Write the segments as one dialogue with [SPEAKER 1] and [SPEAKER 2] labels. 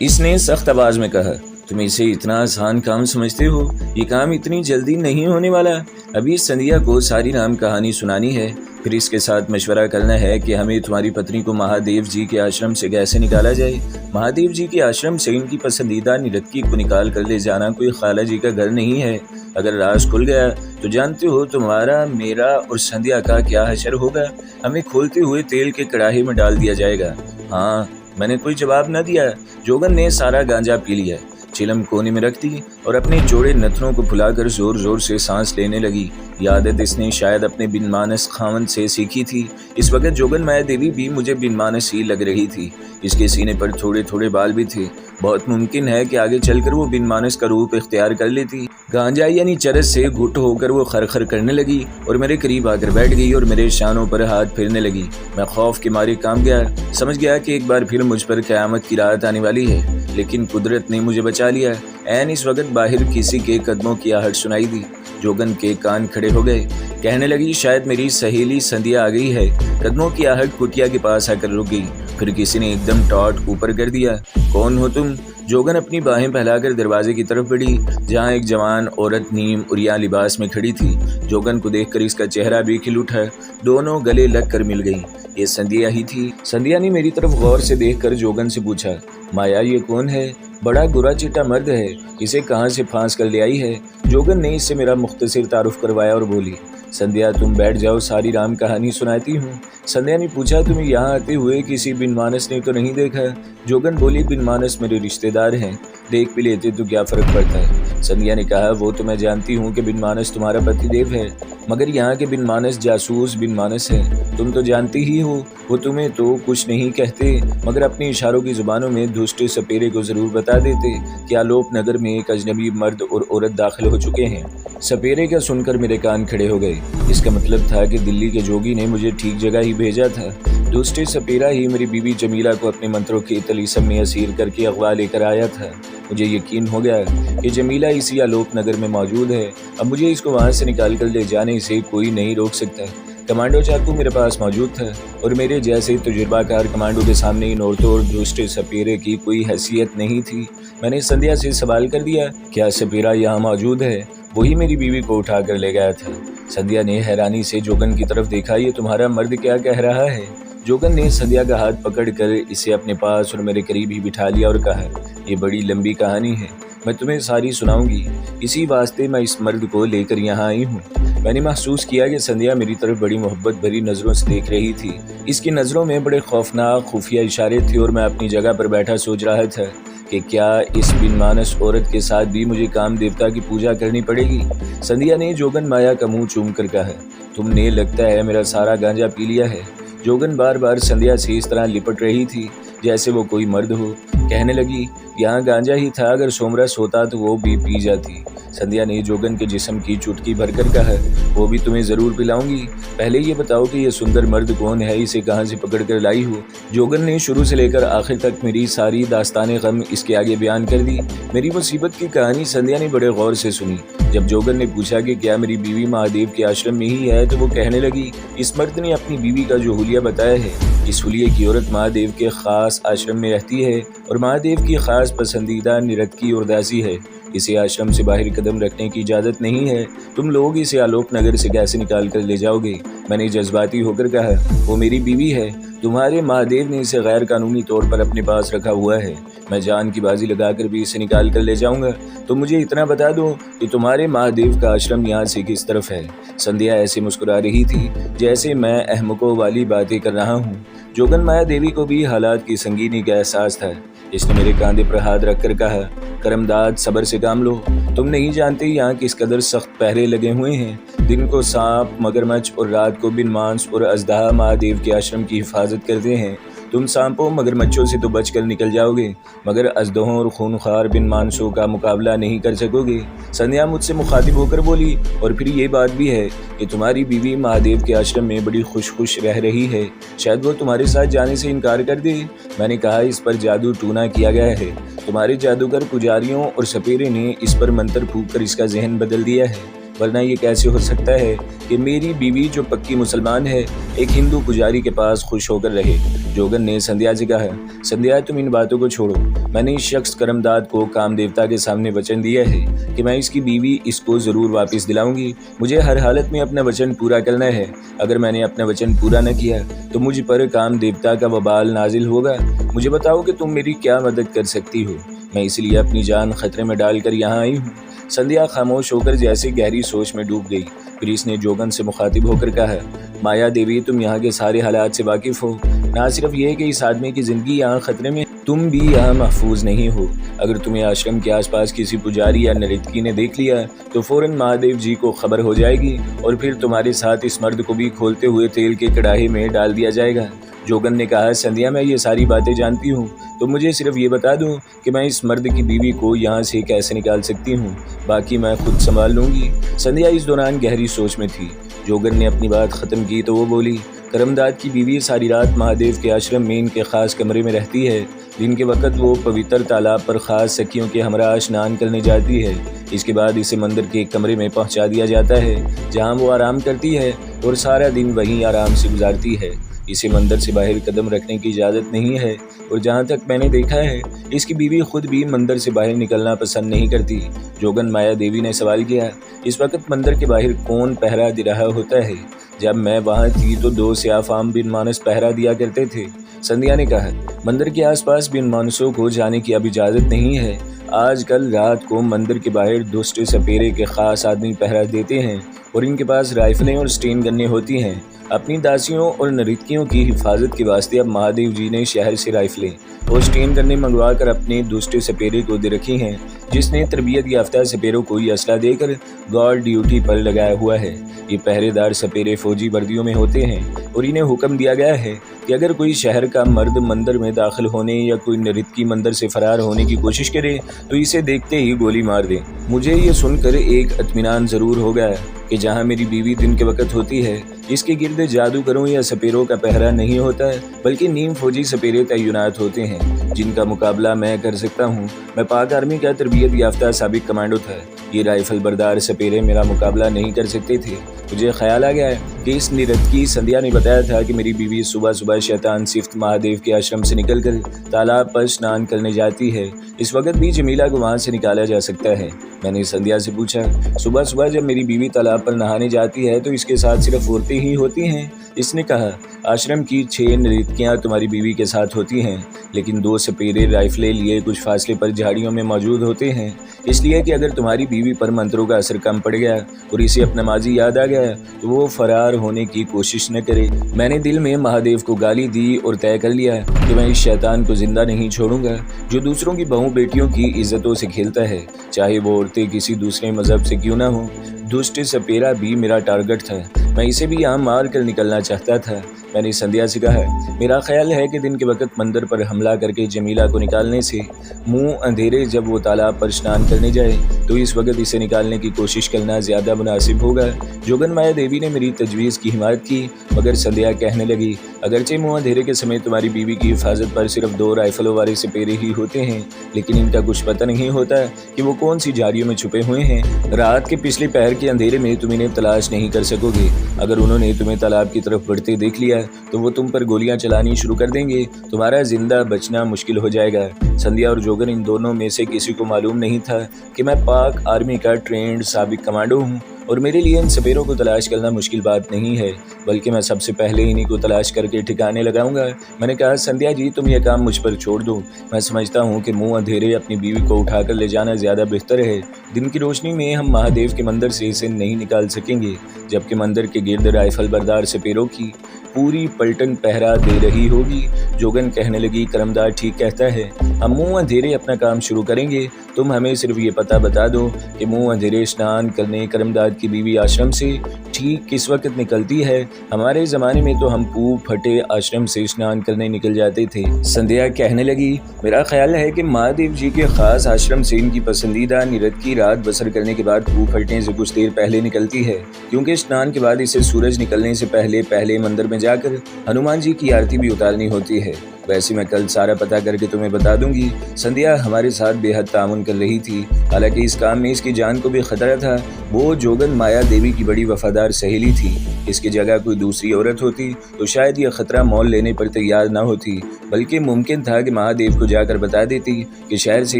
[SPEAKER 1] इसने सख्त आवाज में कहा, तुम इसे इतना आसान काम समझते हो? ये काम इतनी जल्दी नहीं होने वाला। अभी संध्या को सारी राम कहानी सुनानी है, फिर इसके साथ मशवरा करना है कि हमें तुम्हारी पत्नी को महादेव जी के आश्रम से कैसे निकाला जाए। महादेव जी के आश्रम से इनकी पसंदीदा निरत्की को निकाल कर ले जाना कोई खाला जी का घर नहीं है। अगर राज खुल गया तो जानते हो तुम्हारा, मेरा और संध्या का क्या हशर होगा। हमें खोलते हुए तेल के कड़ाही में डाल दिया जाएगा। हाँ, मैंने कोई जवाब न दिया। जोगन ने सारा गांजा पी लिया, चिलम कोने में रख दी और अपने जोड़े नथनों को फुलाकर जोर जोर से सांस लेने लगी। ये आदत इसने शायद अपने बिनमानस खामन से सीखी थी। इस वक्त जोगन माया देवी भी मुझे बिनमानस ही लग रही थी। इसके सीने पर थोड़े थोड़े बाल भी थे। बहुत मुमकिन है कि आगे चलकर वो बिनमानस का रूप इख्तियार कर लेती। गांजा यानी चरस से घुट होकर वो खरखर करने लगी और मेरे करीब आकर बैठ गई और मेरे शानों पर हाथ फेरने लगी। मैं खौफ के मारे कांप गया, समझ गया कि एक बार फिर मुझ पर क़यामत की रात आने वाली है। लेकिन कुदरत ने मुझे बचा लिया। ऐन इस वक्त बाहर किसी के कदमों की आहट सुनाई दी। जोगन के कान खड़े हो गए। कहने लगी, शायद मेरी सहेली संध्या आ गई है। कदमों की आहट कुटिया के पास आकर रुक गई। फिर किसी ने एकदम टॉर्च ऊपर कर दिया। कौन हो तुम? जोगन अपनी बाहें फैलाकर दरवाजे की तरफ बढ़ी, जहाँ एक जवान औरत नीम उरिया लिबास में खड़ी थी। जोगन को देखकर इसका चेहरा भी खिल उठा। दोनों गले लगकर मिल गईं। ये संध्या ही थी। संध्या ने मेरी तरफ गौर से देखकर जोगन से पूछा, माया ये कौन है? बड़ा गुरा चिट्टा मर्द है, इसे कहाँ से फांस कर ले आई है? जोगन ने इससे मेरा मुख्तसर तारुफ करवाया और बोली, संध्या तुम बैठ जाओ, सारी राम कहानी सुनाती हूँ। संध्या ने पूछा, तुम्हें यहाँ आते हुए किसी बिनमानस ने तो नहीं देखा? जोगन बोली, बिनमानस मेरे रिश्तेदार हैं, देख भी लेते तो क्या फर्क पड़ता है। संध्या ने कहा, वो तो मैं जानती हूँ कि बिनमानस तुम्हारा पतिदेव है, मगर यहाँ के बिनमानस जासूस बिनमानस है। तुम तो जानती ही हो, वो तुम्हें तो कुछ नहीं कहते, मगर अपने इशारों की जुबानों में दुष्ट सपेरे को जरूर बता देते कि आलोप नगर में एक अजनबी मर्द और औरत दाखिल हो चुके हैं। सपेरे का सुनकर मेरे कान खड़े हो गए। इसका मतलब था कि दिल्ली के जोगी ने मुझे ठीक जगह ही भेजा था। दुष्ट सपेरा ही मेरी बीवी जमीला को अपने मंत्रों के तलीसम में असीर करके अगवा लेकर आया था। मुझे यकीन हो गया कि जमीला इसी आलोक नगर में मौजूद है। अब मुझे इसको वहाँ से निकाल कर ले जाने से कोई नहीं रोक सकता। कमांडो चाकू मेरे पास मौजूद था और मेरे जैसे तजुर्बाकार कमांडो के सामने इन औरतों और दुष्ट सपेरे की कोई हैसियत नहीं थी। मैंने संध्या से सवाल कर दिया, क्या सपेरा यहाँ मौजूद है? वही मेरी बीवी को उठा कर ले गया था। संध्या ने हैरानी से जोगन की तरफ देखा, ये तुम्हारा मर्द क्या कह रहा है? जोगन ने संध्या का हाथ पकड़कर इसे अपने पास और मेरे करीब ही बिठा लिया और कहा, ये बड़ी लंबी कहानी है, मैं तुम्हें सारी सुनाऊंगी। इसी वास्ते मैं इस मर्द को लेकर यहाँ आई हूँ। मैंने महसूस किया कि संध्या मेरी तरफ बड़ी मोहब्बत भरी नज़रों से देख रही थी। इसकी नज़रों में बड़े खौफनाक खुफिया इशारे थे और मैं अपनी जगह पर बैठा सोच रहा था कि क्या इस बिनमानस औरत के साथ भी मुझे काम देवता की पूजा करनी पड़ेगी। संध्या ने जोगन माया का मुंह चूम कर कहा, तुमने लगता है मेरा सारा गांजा पी लिया है। जोगन बार बार संध्या से इस तरह लिपट रही थी जैसे वो कोई मर्द हो। कहने लगी, यहाँ गांजा ही था, अगर सोमरस होता तो वो भी पी जाती। संध्या ने जोगन के जिस्म की चुटकी भरकर कहा, वो भी तुम्हें ज़रूर पिलाऊंगी। पहले ये बताओ कि ये सुंदर मर्द कौन है, इसे कहाँ से पकड़ कर लाई हो? जोगन ने शुरू से लेकर आखिर तक मेरी सारी दास्तान गम इसके आगे बयान कर दी। मेरी मुसीबत की कहानी संध्या ने बड़े गौर से सुनी। जब जोगन ने पूछा कि क्या मेरी बीवी महादेव के आश्रम में ही है, तो वो कहने लगी, इस मर्द ने अपनी बीवी का जो हुलिया बताया है, इस हुलिये की औरत महादेव के ख़ास आश्रम में रहती है और महादेव की ख़ास पसंदीदा निरत्की और दासी है। इसे आश्रम से बाहर कदम रखने की इजाज़त नहीं है। तुम लोग इसे आलोक नगर से कैसे निकाल कर ले जाओगे? मैंने जज्बाती होकर कहा, वो मेरी बीवी है, तुम्हारे महादेव ने इसे गैर कानूनी तौर पर अपने पास रखा हुआ है। मैं जान की बाजी लगाकर भी इसे निकाल कर ले जाऊंगा। तो मुझे इतना बता दो कि तुम्हारे महादेव का आश्रम यहाँ से किस तरफ है? संध्या ऐसे मुस्कुरा रही थी जैसे मैं अहमकों वाली बातें कर रहा हूँ। जोगन माया देवी को भी हालात की संगीनी का एहसास था। इसने मेरे कांधे पर हाथ रखकर कहा, करमदाद सब्र से काम लो। तुम नहीं जानते यहाँ किस कदर सख्त पहरे लगे हुए हैं। दिन को सांप मगरमच्छ और रात को बिनमांस और अजदहा महादेव के आश्रम की हिफाजत करते हैं। तुम सांपों मगरमच्छों से तो बचकर निकल जाओगे, मगर अजदहों और खूनखार बिनमांसों का मुकाबला नहीं कर सकोगे। संध्या मुझसे मुखातिब होकर बोली, और फिर ये बात भी है कि तुम्हारी बीवी महादेव के आश्रम में बड़ी खुश रह रही है, शायद वो तुम्हारे साथ जाने से इनकार कर दे। मैंने कहा, इस पर जादू टूना किया गया है। तुम्हारे जादूगर पुजारियों और सपेरे ने इस पर मंत्र फूंक कर इसका जहन बदल दिया है। वरना ये कैसे हो सकता है कि मेरी बीवी जो पक्की मुसलमान है एक हिंदू पुजारी के पास खुश होकर रहे। जोगन ने संध्या से कहा, संध्या तुम इन बातों को छोड़ो। मैंने इस शख्स करमदाद को काम देवता के सामने वचन दिया है कि मैं इसकी बीवी इसको ज़रूर वापस दिलाऊंगी। मुझे हर हालत में अपना वचन पूरा करना है। अगर मैंने अपना वचन पूरा न किया तो मुझ पर काम देवता का वबाल नाजिल होगा। मुझे बताओ कि तुम मेरी क्या मदद कर सकती हो। मैं इसलिए अपनी जान खतरे में डालकर यहाँ आई हूँ। संध्या खामोश होकर जैसे गहरी सोच में डूब गई। फिर इसने जोगन से मुखातिब होकर कहा, माया देवी तुम यहाँ के सारे हालात से वाकिफ़ हो। ना सिर्फ ये कि इस आदमी की ज़िंदगी यहाँ ख़तरे में, तुम भी यहाँ महफूज नहीं हो। अगर तुम्हें आश्रम के आसपास किसी पुजारी या नृत्यकी ने देख लिया तो फ़ौरन महादेव जी को खबर हो जाएगी और फिर तुम्हारे साथ इस मर्द को भी खोलते हुए तेल के कड़ाहे में डाल दिया जाएगा। जोगन ने कहा, संध्या मैं ये सारी बातें जानती हूँ, तो मुझे सिर्फ ये बता दो कि मैं इस मर्द की बीवी को यहाँ से कैसे निकाल सकती हूँ। बाकी मैं खुद संभाल लूँगी। संध्या इस दौरान गहरी सोच में थी। जोगन ने अपनी बात ख़त्म की तो वो बोली, करमदाद की बीवी सारी रात महादेव के आश्रम में इनके ख़ास कमरे में रहती है। दिन के वक्त वो पवित्र तालाब पर ख़ास सखियों के हमरा स्नान करने जाती है। इसके बाद इसे मंदिर के एक कमरे में पहुंचा दिया जाता है जहां वो आराम करती है और सारा दिन वहीं आराम से गुजारती है। इसे मंदिर से बाहर कदम रखने की इजाज़त नहीं है और जहाँ तक मैंने देखा है इसकी बीवी खुद भी मंदिर से बाहर निकलना पसंद नहीं करती। जोगन माया देवी ने सवाल किया, इस वक्त मंदिर के बाहर कौन पहरा दे रहा होता है? जब मैं वहाँ थी तो 2 सियाफ आम बिन मानस पहरा दिया करते थे। संध्या ने कहा, मंदिर के आसपास बिन मानसों को जाने की अब इजाज़त नहीं है। आजकल रात को मंदिर के बाहर दुष्ट सपेरे के ख़ास आदमी पहरा देते हैं और इनके पास राइफलें और स्टेन गन्ने होती हैं। अपनी दासियों और नृत्यकियों की हिफाजत के वास्ते अब महादेव जी ने शहर से राइफलें और स्टेन गन्ने मंगवा कर अपने दुष्ट सपेरे को दे रखी हैं, जिसने तरबियत याफ्ता सपेरों को ये असला देकर गार्ड ड्यूटी पर लगाया हुआ है। ये पहरेदार सपेरे फौजी वर्दियों में होते हैं और इन्हें हुक्म दिया गया है कि अगर कोई शहर का मर्द मंदिर में दाखिल होने या कोई नृत्यकी मंदिर से फरार होने की कोशिश करे तो इसे देखते ही गोली मार दें। मुझे ये सुनकर एक इत्मीनान ज़रूर हो गया कि जहाँ मेरी बीवी दिन के वक्त होती है इसके गिर्द जादूगरों या सपेरों का पहरा नहीं होता है, बल्कि नीम फौजी सपेरे तैनात होते हैं जिनका मुकाबला मैं कर सकता हूँ। मैं पाक आर्मी का तरबियत याफ्ता साबिक कमांडो था। ये राइफल बरदार सपेरे मेरा मुकाबला नहीं कर सकते थे। मुझे ख्याल आ गया कि इस नृत्यकी संध्या ने बताया था कि मेरी बीवी सुबह सुबह शैतान सिफ्त महादेव के आश्रम से निकलकर तालाब पर स्नान करने जाती है। इस वक्त भी जमीला को वहाँ से निकाला जा सकता है। मैंने संध्या से पूछा, सुबह सुबह जब मेरी बीवी तालाब पर नहाने जाती है तो इसके साथ सिर्फ औरतें ही होती हैं? इसने कहा, आश्रम की 6 नृत्यकियाँ तुम्हारी बीवी के साथ होती हैं, लेकिन 2 सपेरे राइफलें लिए कुछ फासले पर झाड़ियों में मौजूद होते हैं, इसलिए कि अगर तुम्हारी बीवी पर मंत्रों का असर कम पड़ गया और इसे अपना माजी याद आ गया तो वो फरार होने की कोशिश न करे। मैंने दिल में महादेव को गाली दी और तय कर लिया कि मैं इस शैतान को जिंदा नहीं छोड़ूंगा जो दूसरों की बहू बेटियों की इज्जतों से खेलता है, चाहे वो औरतें किसी दूसरे मजहब से क्यों ना हो। दुष्ट सपेरा भी मेरा टारगेट था। मैं इसे भी यहाँ मार कर निकलना चाहता था। मैंने संध्या से कहा, मेरा ख्याल है कि दिन के वक्त मंदिर पर हमला करके जमीला को निकालने से मुंह अंधेरे जब वो तालाब पर स्नान करने जाए तो इस वक्त इसे निकालने की कोशिश करना ज़्यादा मुनासिब होगा। जोगन माया देवी ने मेरी तजवीज़ की हिमायत की, मगर संध्या कहने लगी, अगरचे मुंह अंधेरे के समय तुम्हारी बीवी की हिफाजत पर सिर्फ 2 राइफलों वाले सपेरे ही होते हैं, लेकिन इनका कुछ पता नहीं होता कि वो कौन सी झाड़ियों में छुपे हुए हैं। रात के पिछले पहर के अंधेरे में तुम इन्हें तलाश नहीं कर सकोगे। अगर उन्होंने तुम्हें तालाब की तरफ बढ़ते देख लिया तो वो तुम पर गोलियां चलानी शुरू कर देंगे। तुम्हारा जिंदा बचना मुश्किल हो जाएगा। संध्या और जोगन इन दोनों में से किसी को मालूम नहीं था कि मैं पाक आर्मी का ट्रेंड साबिक कमांडो हूँ और मेरे लिए इन सपेरों को तलाश करना मुश्किल बात नहीं है, बल्कि मैं सबसे पहले इन्हीं को तलाश करके ठिकाने लगाऊंगा। मैंने कहा, संध्या जी तुम यह काम मुझ पर छोड़ दो। मैं समझता हूँ कि मुंह अंधेरे अपनी बीवी को उठाकर ले जाना ज़्यादा बेहतर है। दिन की रोशनी में हम महादेव के मंदिर से इसे नहीं निकाल सकेंगे, जबकि मंदिर के गिर्द राइफल बरदार सपेरों की पूरी पलटन पहरा दे रही होगी। जोगन कहने लगी, करमदाद ठीक कहता है, हम मुंह अंधेरे अपना काम शुरू करेंगे। तुम हमें सिर्फ ये पता बता दो कि मुंह अंधेरे स्नान करने करमदाद की बीवी आश्रम से ठीक किस वक्त निकलती है। हमारे ज़माने में तो हम पूब फटे आश्रम से स्नान करने निकल जाते थे। संध्या कहने लगी, मेरा ख्याल है कि महादेव जी के ख़ास आश्रम से इनकी पसंदीदा नृत्यकी रात बसर करने के बाद पूब फटने से कुछ देर पहले निकलती है, क्योंकि स्नान के बाद इसे सूरज निकलने से पहले मंदिर में जाकर हनुमान जी की आरती भी उतारनी होती है। वैसे मैं कल सारा पता करके तुम्हें बता दूंगी। संध्या हमारे साथ बेहद तामुन कर रही थी, हालांकि इस काम में इसकी जान को भी खतरा था। वो जोगन माया देवी की बड़ी वफादार सहेली थी। इसकी जगह कोई दूसरी औरत होती तो शायद ये खतरा मोल लेने पर तैयार न होती, बल्कि मुमकिन था कि महादेव को जाकर बता देती कि शहर से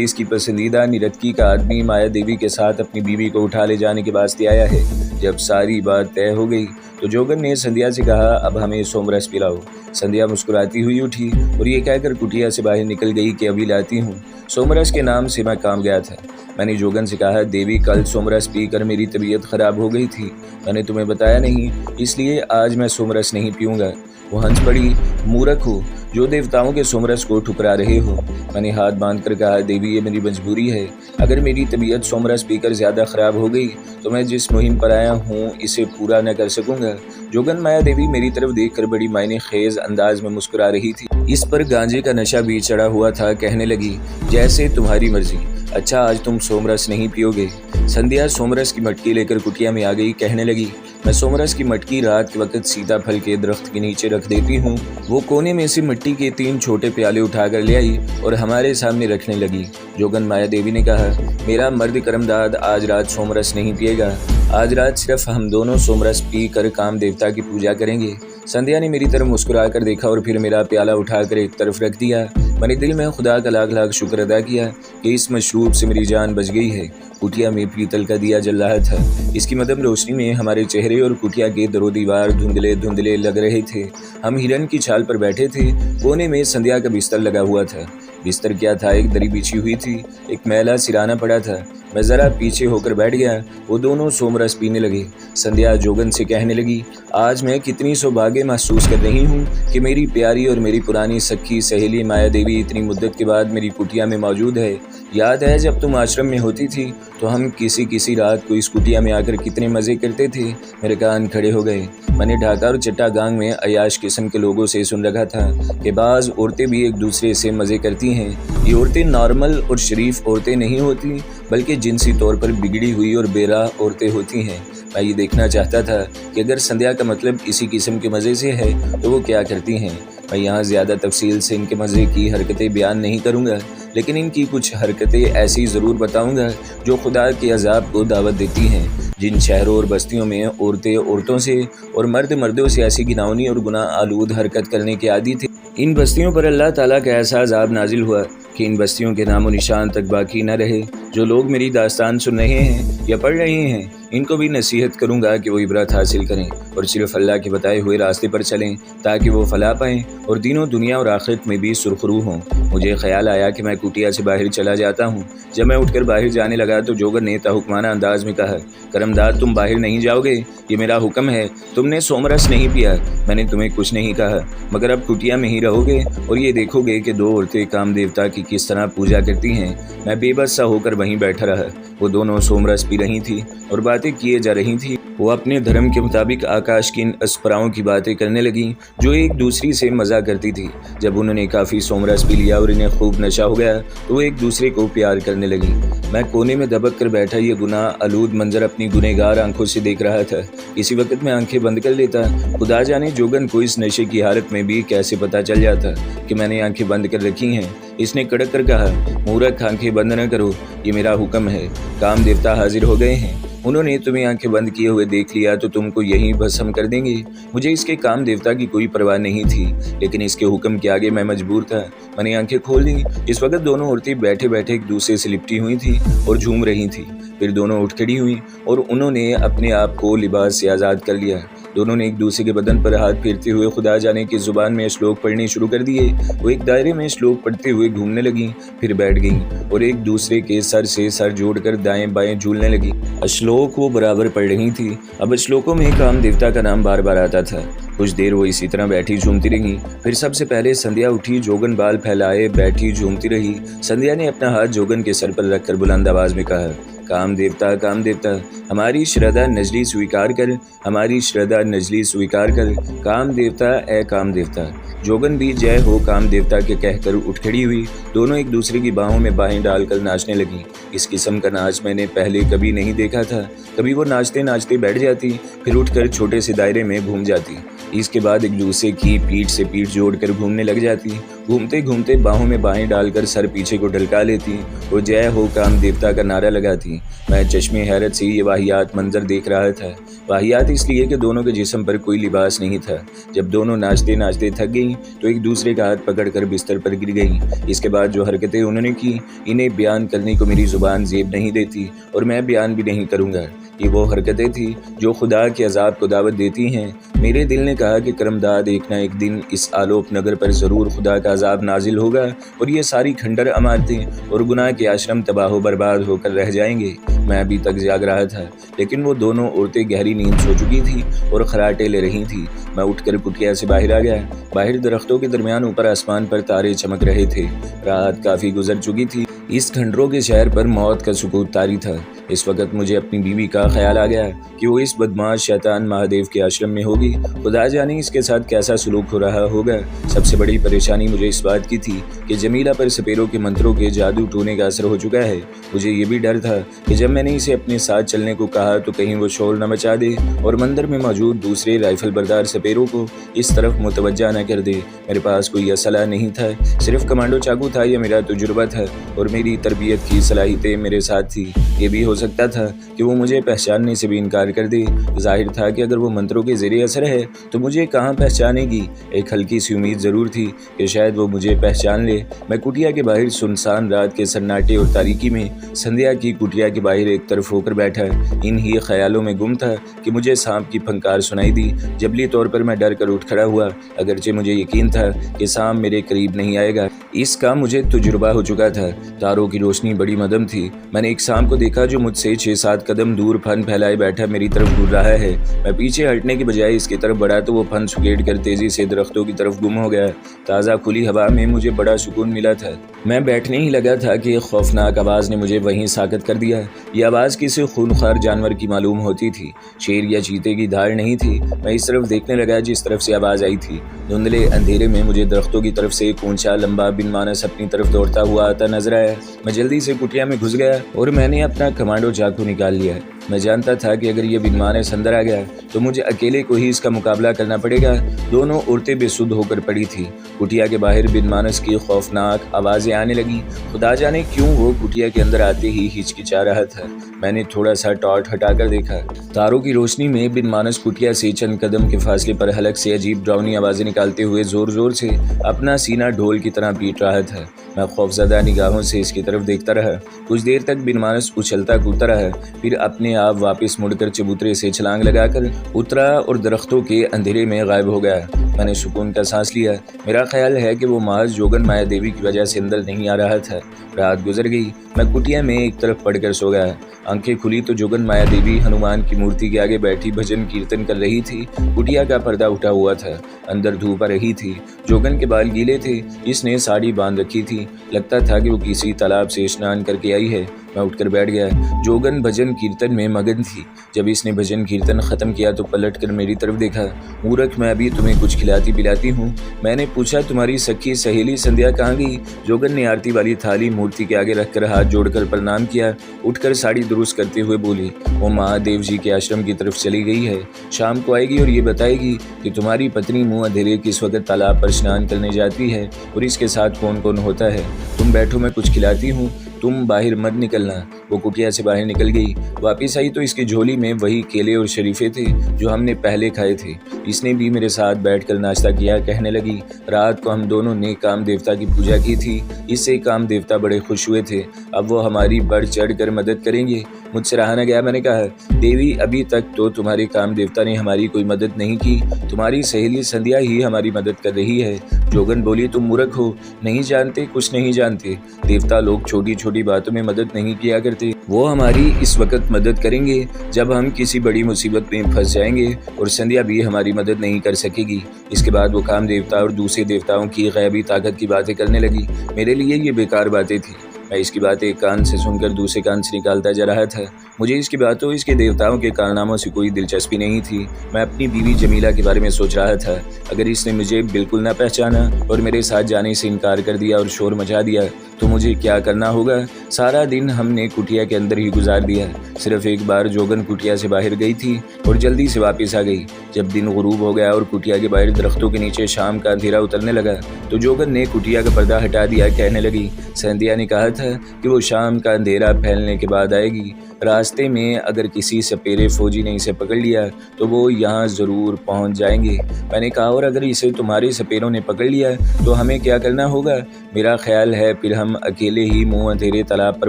[SPEAKER 1] इसकी पसंदीदा निरतकी का आदमी माया देवी के साथ अपनी बीवी को उठा ले जाने के वास्ते आया है। जब सारी बात तय हो गई तो जोगन ने संध्या से कहा, अब हमें सोमरस पिलाओ। संध्या मुस्कुराती हुई उठी और ये कहकर कुटिया से बाहर निकल गई कि अभी लाती हूँ। सोमरस के नाम से मैं काम गया था। मैंने जोगन से कहा, देवी कल सोमरस पीकर मेरी तबीयत खराब हो गई थी, मैंने तुम्हें बताया नहीं, इसलिए आज मैं सोमरस नहीं पीऊँगा। वो हंस पड़ी, मूर्ख हो, जो देवताओं के सोमरस को ठुकरा रहे हो। मैंने हाथ बांधकर कहा, देवी ये मेरी मजबूरी है, अगर मेरी तबीयत सोमरस पीकर ज़्यादा ख़राब हो गई तो मैं जिस मुहिम पर आया हूँ इसे पूरा न कर सकूँगा। जोगन माया देवी मेरी तरफ देखकर बड़ी मायने खेज अंदाज में मुस्कुरा रही थी। इस पर गांजे का नशा भी चढ़ा हुआ था। कहने लगी, जैसे तुम्हारी मर्जी। अच्छा, आज तुम सोमरस नहीं पियोगे। संध्या सोमरस की मटकी लेकर कुटिया में आ गई। कहने लगी, मैं सोमरस की मटकी रात के वक्त सीताफल के दरख्त के नीचे रख देती हूँ। वो कोने में से मिट्टी के 3 छोटे प्याले उठाकर ले आई और हमारे सामने रखने लगी। जोगन माया देवी ने कहा, मेरा मर्द करमदाद आज रात सोमरस नहीं पिएगा। आज रात सिर्फ हम दोनों सोमरस पी कर काम देवता की पूजा करेंगे। संध्या ने मेरी तरफ मुस्कुरा कर देखा और फिर मेरा प्याला उठाकर एक तरफ रख दिया। मैंने दिल में खुदा का लाख लाख शुक्र अदा किया कि इस मशरूब से मेरी जान बच गई है। कुटिया में पीतल का दिया जल रहा था। इसकी मदम रोशनी में हमारे चेहरे और कुटिया के दरो दीवार धुंधले धुंधले लग रहे थे। हम हिरन की छाल पर बैठे थे। कोने में संध्या का बिस्तर लगा हुआ था। बिस्तर क्या था, एक दरी बिछी हुई थी, एक मैला सिराना पड़ा था। मैं ज़रा पीछे होकर बैठ गया। वो दोनों सोमरस पीने लगे। संध्या जोगन से कहने लगी, आज मैं कितनी सौभाग्य महसूस कर रही हूँ कि मेरी प्यारी और मेरी पुरानी सखी सहेली माया देवी इतनी मुद्दत के बाद मेरी कुटिया में मौजूद है। याद है जब तुम आश्रम में होती थी तो हम किसी रात को इस कुटिया में आकर कितने मज़े करते थे। मेरे कान खड़े हो गए। मैंने ढाका और चट्टागांग में अयाश किस्म के लोगों से सुन रखा था कि बाज़ औरतें भी एक दूसरे से मज़े करती हैं। ये औरतें नॉर्मल और शरीफ औरतें नहीं होती, बल्कि जिनसी तौर पर बिगड़ी हुई और बेराह औरतें होती हैं। मैं ये देखना चाहता था कि अगर संध्या का मतलब इसी किस्म के मज़े से है तो वो क्या करती हैं। मैं यहाँ ज़्यादा तफसील से इनके मज़े की हरकतें बयान नहीं करूँगा, लेकिन इनकी कुछ हरकतें ऐसी ज़रूर बताऊँगा जो खुदा के अज़ाब को दावत देती हैं। जिन शहरों और बस्तियों में औरतें औरतों से और मर्द मर्दों से ऐसी घिनौनी और गुनाह आलूद हरकत करने के आदी थे, इन बस्तियों पर अल्लाह ताला का ऐसा अज़ाब नाजिल हुआ कि इन बस्तियों के नामो निशान तक बाकी न रहे। जो लोग मेरी दास्तान सुन रहे हैं या पढ़ रहे हैं, इनको भी नसीहत करूंगा कि वो इबरत हासिल करें और सिर्फ अल्लाह के बताए हुए रास्ते पर चलें ताकि वो फलाह पाएँ और दीनों दुनिया और आखिरत में भी सुरखरू हों। मुझे ख्याल आया कि मैं कुटिया से बाहर चला जाता हूँ। जब मैं उठकर बाहर जाने लगा तो जोगन ने तहुकमाना अंदाज में कहा, करमदाद तुम बाहर नहीं जाओगे, ये मेरा हुक्म है। तुमने सोमरस नहीं पिया, मैंने तुम्हें कुछ नहीं कहा, मगर अब कुटिया में ही रहोगे और ये देखोगे कि 2 औरतें काम देवता की किस तरह पूजा करती हैं। मैं बेबस सा होकर वहीं बैठा रहा। वो दोनों सोमरस पी रही थी और बातें किए जा रही थी। वो अपने धर्म के मुताबिक आकाश की इन अस्पराओं की बातें करने लगी जो एक दूसरी से मजा करती थी। जब उन्होंने काफ़ी सोमरस पी लिया और इन्हें खूब नशा हो गया तो वो एक दूसरे को प्यार करने लगी। मैं कोने में दबक कर बैठा ये गुनाह आलूद मंजर अपनी गुनहगार आंखों से देख रहा था। इसी वक्त मैं आंखें बंद कर लेता। खुदा जाने जोगन को इस नशे की हालत में भी कैसे पता चल जाता कि मैंने आंखें बंद कर रखी हैं। इसने कड़क कर कहा, मूर्ख, आंखें बंद न करो, ये मेरा हुक्म है। काम देवता हाजिर हो गए हैं। उन्होंने तुम्हें आंखें बंद किए हुए देख लिया तो तुमको यहीं भस्म कर देंगे। मुझे इसके काम देवता की कोई परवाह नहीं थी, लेकिन इसके हुक्म के आगे मैं मजबूर था। मैंने आंखें खोल दी। इस वक्त दोनों औरतें बैठे बैठे एक दूसरे से लिपटी हुई थी और झूम रही थी। फिर दोनों उठ खड़ी हुई और उन्होंने अपने आप को लिबास से आज़ाद कर लिया। दोनों ने एक दूसरे के बदन पर हाथ फेरते हुए खुदा जाने की जुबान में श्लोक पढ़ने शुरू कर दिए। वो एक दायरे में श्लोक पढ़ते हुए घूमने लगी, फिर बैठ गईं और एक दूसरे के सर से सर जोड़कर दाएं बाएं झूलने लगी। श्लोक वो बराबर पढ़ रही थी। अब श्लोकों में काम देवता का नाम बार बार आता था। कुछ देर वो इसी तरह बैठी झूमती रही। फिर सबसे पहले संध्या उठी, जोगन बाल फैलाए बैठी झूमती रही। संध्या ने अपना हाथ जोगन के सर पर रखकर बुलंद आवाज में कहा, काम देवता, हमारी श्रद्धा नजली स्वीकार कर, हमारी श्रद्धा नजली स्वीकार कर, काम देवता ए काम देवता। जोगन भी जय हो काम देवता के कहकर उठ खड़ी हुई। दोनों एक दूसरे की बाहों में बाहें डालकर नाचने लगी। इस किस्म का नाच मैंने पहले कभी नहीं देखा था। कभी वो नाचते नाचते बैठ जाती, फिर उठकर छोटे से दायरे में घूम जाती। इसके बाद एक दूसरे की पीठ से पीठ जोड़कर घूमने लग जाती घूमते घूमते बाहों में बाहें डालकर सर पीछे को ढलका लेती और जय हो काम देवता का नारा लगाती। मैं चश्मे हैरत से ये वाहियात मंजर देख रहा था। वाहियात इसलिए कि दोनों के जिस्म पर कोई लिबास नहीं था। जब दोनों नाचते नाचते थक गईं तो एक दूसरे का हाथ पकड़कर बिस्तर पर गिर गईं। इसके बाद जो हरकतें उन्होंने की, इन्हें बयान करने को मेरी ज़ुबान ज़ेब नहीं देती और मैं बयान भी नहीं करूँगा। ये वो हरकतें थी जो खुदा के अजाब को दावत देती हैं। मेरे दिल ने कहा कि करमदाद एक ना एक दिन इस आलोक नगर पर ज़रूर खुदा का अजाब नाजिल होगा और ये सारी खंडर इमारतें और गुनाह के आश्रम तबाह बर्बाद होकर रह जाएंगे। मैं अभी तक जाग रहा था, लेकिन वो दोनों औरतें गहरी नींद सो चुकी थी और खराटे ले रही थी। मैं उठकर कुटिया से बाहर आ गया। बाहर दरख्तों के दरमियान ऊपर आसमान पर तारे चमक रहे थे। रात काफ़ी गुजर चुकी थी। इस खंडरों के शहर पर मौत का सुकूत तारी था। इस वक्त मुझे अपनी बीवी का ख्याल आ गया कि वो इस बदमाश शैतान महादेव के आश्रम में होगी। खुदा जाने इसके साथ कैसा सलूक हो रहा होगा। सबसे बड़ी परेशानी मुझे इस बात की थी कि जमीला पर सपेरों के मंत्रों के जादू टोने का असर हो चुका है। मुझे ये भी डर था कि जब मैंने इसे अपने साथ चलने को कहा तो कहीं वो शोर न मचा दे और मंदिर में मौजूद दूसरे राइफल बरदार सपेरों को इस तरफ मुतवज्जा न कर दे। मेरे पास कोई असला नहीं था, सिर्फ कमांडो चाकू था। यह मेरा तजुर्बा था और मेरी तरबियत की सलाहियतें मेरे साथ थी। ये भी हो सकता था कि वो मुझे पहचानने से भी इनकार कर दे। जाहिर था कि अगर वो मंत्रों के ज़रिए असर है तो मुझे कहाँ पहचानेगी। एक हल्की सी उम्मीद ज़रूर थी कि शायद वो मुझे पहचान ले। मैं कुटिया के बाहर सुनसान रात के सन्नाटे और तारीकी में संध्या की कुटिया के बाहर एक तरफ होकर बैठा इन ही ख्यालों में गुम था कि मुझे सांप की फंकार सुनाई दी। जबली तौर पर मैं डर कर उठ खड़ा हुआ, अगरचे मुझे यकीन था कि सांप मेरे करीब नहीं आएगा। इसका मुझे तजुर्बा हो चुका था। तारों की रोशनी बड़ी मदम थी। मैंने एक सांप को देखा जो मुझसे 6-7 कदम दूर फन फैलाए बैठा मेरी तरफ घूर रहा है। मैं पीछे हटने की बजाय इसकी तरफ बढ़ा तो वो फन सुकेट कर तेजी से दरख्तों की तरफ गुम हो गया। ताज़ा खुली हवा में मुझे बड़ा सुकून मिला था। मैं बैठने ही लगा था कि एक खौफनाक आवाज़ ने मुझे वहीं साकत कर दिया। यह आवाज़ किसी खूनखार जानवर की मालूम होती थी। शेर या चीते की धार नहीं थी। मैं इस तरफ देखने लगा जिस तरफ से आवाज़ आई थी। धुंधले अंधेरे में मुझे दरख्तों की तरफ से एक ऊंचा लंबा बिन मानस अपनी तरफ दौड़ता हुआ आता नजर आया। मैं जल्दी से कुटिया में घुस गया और मैंने अपना कमांडो चाकू निकाल लिया। मैं जानता था कि अगर ये बिनमानस अंदर आ गया तो मुझे अकेले को ही इसका मुकाबला करना पड़ेगा। दोनों औरतें बेसुध होकर पड़ी थी। कुटिया के बाहर बिनमानस की खौफनाक आवाज़ें आने लगी। खुदा जाने क्यों वो कुटिया के अंदर आते ही हिचकिचा रहा था। मैंने थोड़ा सा टॉर्च हटाकर देखा। तारों की रोशनी में बिनमानस कुटिया से चंद कदम के फासले पर हलक से अजीब डरावनी आवाज़ें निकालते हुए जोर जोर से अपना सीना ढोल की तरह पीट रहा था। मैं खौफजदा निगाहों से इसकी तरफ देखता रहा। कुछ देर तक बिनमानस उछलता कूदता रहा, फिर अपने आप वापस मुड़कर चबूतरे से छलांग लगाकर उतरा और दरख्तों के अंधेरे में गायब हो गया। मैंने सुकून का सांस लिया। मेरा ख्याल है कि वो महज जोगन माया देवी की वजह से अंदर नहीं आ रहा था। रात गुजर गई। मैं कुटिया में एक तरफ पड़कर सो गया। आंखें खुली तो जोगन माया देवी हनुमान की मूर्ति के आगे बैठी भजन कीर्तन कर रही थी। कुटिया का पर्दा उठा हुआ था। अंदर धूप आ रही थी। जोगन के बाल गीले थे। इसने साड़ी बांध रखी थी। लगता था कि वो किसी तालाब से स्नान करके आई है। मैं उठकर बैठ गया। जोगन भजन कीर्तन में मगन थी। जब इसने भजन कीर्तन ख़त्म किया तो पलट कर मेरी तरफ देखा। मूर्ख, मैं अभी तुम्हें कुछ खिलाती पिलाती हूँ। मैंने पूछा, तुम्हारी सखी सहेली संध्या कहाँ गई? जोगन ने आरती वाली थाली मूर्ति के आगे रखकर हाथ जोड़कर प्रणाम किया। उठकर साड़ी दुरुस्त करते हुए बोली, वो महादेव जी के आश्रम की तरफ चली गई है। शाम को आएगी और ये बताएगी कि तुम्हारी पत्नी मुँह अंधेरे किस वक्त तालाब पर स्नान करने जाती है और इसके साथ कौन कौन होता है। तुम बैठो, मैं कुछ खिलाती हूँ, तुम बाहर मत निकलना। वो कुटिया से बाहर निकल गई। वापस आई तो इसकी झोली में वही केले और शरीफे थे जो हमने पहले खाए थे। इसने भी मेरे साथ बैठकर नाश्ता किया। कहने लगी, रात को हम दोनों ने काम देवता की पूजा की थी। इससे काम देवता बड़े खुश हुए थे। अब वो हमारी बढ़ चढ़ कर मदद करेंगे। मुझसे रहा न गया। मैंने कहा, देवी, अभी तक तो तुम्हारे काम देवता ने हमारी कोई मदद नहीं की। तुम्हारी सहेली संध्या ही हमारी मदद कर रही है। जोगन बोली, तुम मूर्ख हो, नहीं जानते, कुछ नहीं जानते। देवता लोग छोटी छोटी बातों में मदद नहीं किया करते। वो हमारी इस वक्त मदद करेंगे जब हम किसी बड़ी मुसीबत में फंस जाएंगे और संध्या भी हमारी मदद नहीं कर सकेगी। इसके बाद वो काम देवता और दूसरे देवताओं की गैबी ताकत की बातें करने लगी। मेरे लिए ये बेकार बातें थी। मैं इसकी बात एक कान से सुनकर दूसरे कान से निकालता जा रहा था। मुझे इसकी बातों, इसके देवताओं के कारनामों से कोई दिलचस्पी नहीं थी। मैं अपनी बीवी जमीला के बारे में सोच रहा था। अगर इसने मुझे बिल्कुल न पहचाना और मेरे साथ जाने से इनकार कर दिया और शोर मचा दिया तो मुझे क्या करना होगा। सारा दिन हमने कुटिया के अंदर ही गुजार दिया। सिर्फ एक बार जोगन कुटिया से बाहर गई थी और जल्दी से वापस आ गई। जब दिन गुरूब हो गया और कुटिया के बाहर दरख्तों के नीचे शाम का अंधेरा उतरने लगा तो जोगन ने कुटिया का पर्दा हटा दिया। कहने लगी, संध्या ने कहा था कि वो शाम का अंधेरा फैलने के बाद आएगी। रास्ते में अगर किसी सपेरे फौजी ने इसे पकड़ लिया तो वो यहाँ ज़रूर पहुँच जाएंगे। मैंने कहा, और अगर इसे तुम्हारे सपेरों ने पकड़ लिया तो हमें क्या करना होगा। मेरा ख्याल है फिर हम अकेले ही मुंह अंधेरे तालाब पर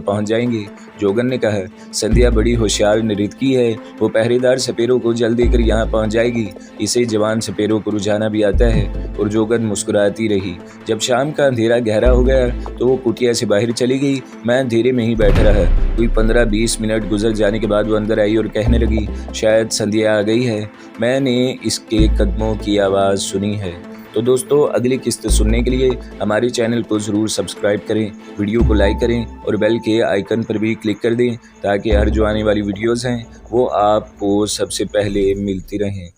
[SPEAKER 1] पहुँच जाएंगे। जोगन ने कहा, संध्या बड़ी होशियार नृतकी है, वो पहरेदार सपेरों को जल देकर यहाँ पहुँच जाएगी। इसे जवान सपेरों को रुझाना भी आता है। और जोगन मुस्कुराती रही। जब शाम का अंधेरा गहरा हो गया तो वो कुटिया से बाहर चली गई। मैं अंधेरे में ही बैठा रहा। कोई 15-20 मिनट गुजर जाने के बाद वो अंदर आई और कहने लगी, शायद संध्या आ गई है, मैंने इसके कदमों की आवाज़ सुनी है। तो दोस्तों, अगली किस्त सुनने के लिए हमारे चैनल को ज़रूर सब्सक्राइब करें, वीडियो को लाइक करें और बेल के आइकन पर भी क्लिक कर दें ताकि हर जो आने वाली वीडियोज़ हैं वो आपको सबसे पहले मिलती रहें।